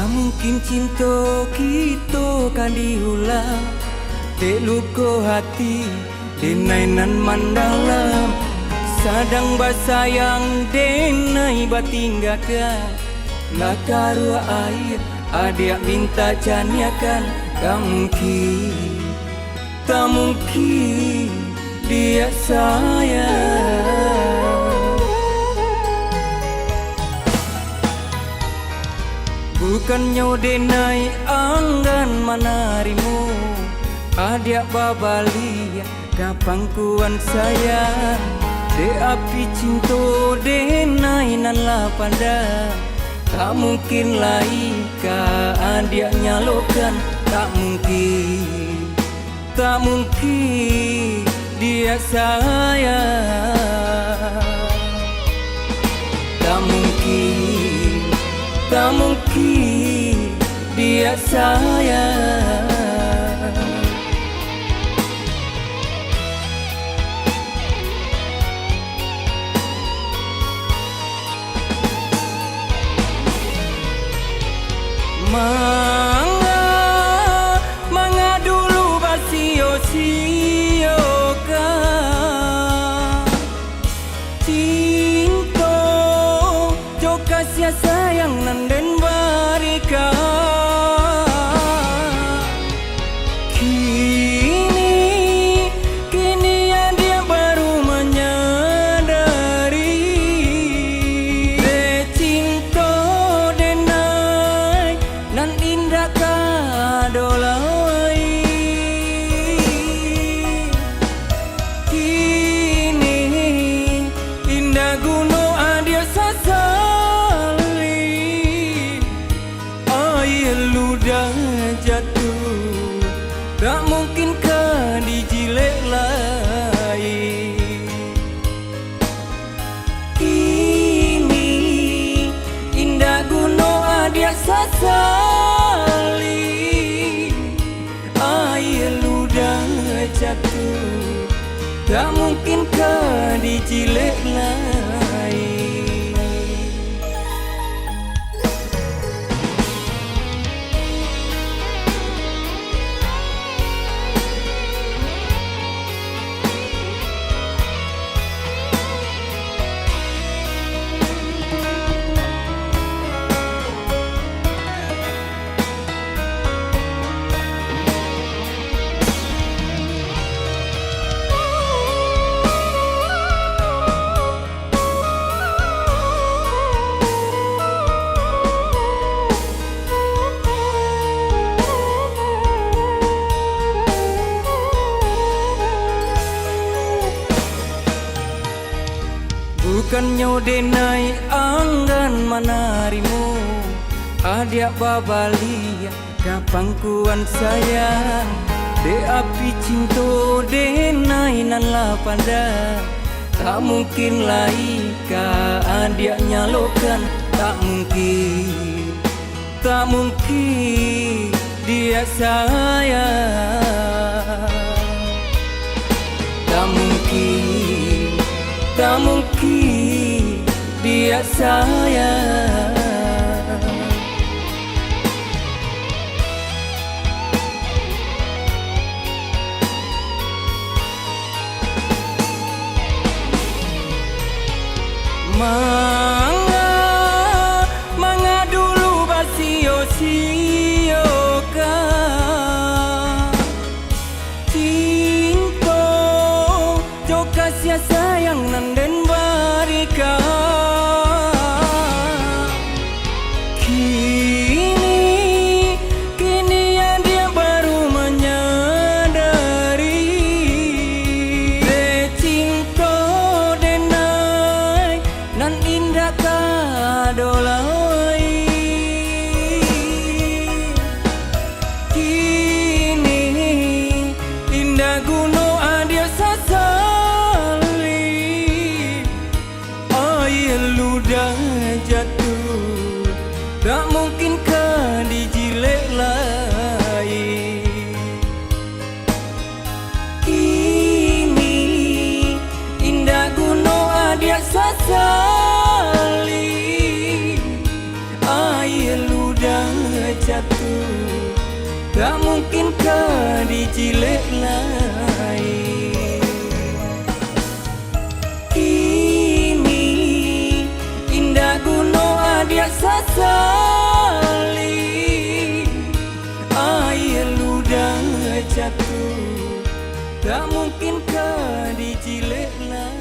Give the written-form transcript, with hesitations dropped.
Tak mungkin cinta kita kan diulang. Dek luka hati denainan mandalam. Sadang basayang denai batinggakan. Lakaru air adik minta janiakan. Tak mungkin, tak mungkin dia sayang. Bukannya denai anggan manarimu. Adik babali kapangkuan sayang. De api cinta denai nan lapanda. Tak mungkin lai ka adik nyalokan. Tak mungkin, tak mungkin dia sayang. Tak mungkin, tak mungkin dia sayang. Manga dulu basio-sio kan cinta jo kasih sayang nanden barika. Kini ya dia baru menyadari de cinta denai nan indah kadolai. Kini indah gunung adia sasali. Air ludah jatuh, tak mungkin kan dijilek lagi. Kini indah gunung adia sasali. Air ludah jatuh, tak mungkin kan dijilek lagi. Bukannya denai anggan manarimu. Adik babali kapangkuan sayang. De api cinta denai nan lapanda. Tak mungkin lai ka adik nyalokan. Tak mungkin, tak mungkin dia sayang. Tak mungkin, tak mungkin dia sayang. Manga dulu basio-sio kan cinta jo kasih sayang nanden barika. Kini ya dia baru menyadari de cinta denai nan indah kadolai. tak mungkin kah dicilek lain. Kini indah gunung adia sasali, air ludah jatuh, tak mungkin kah dicilek lain.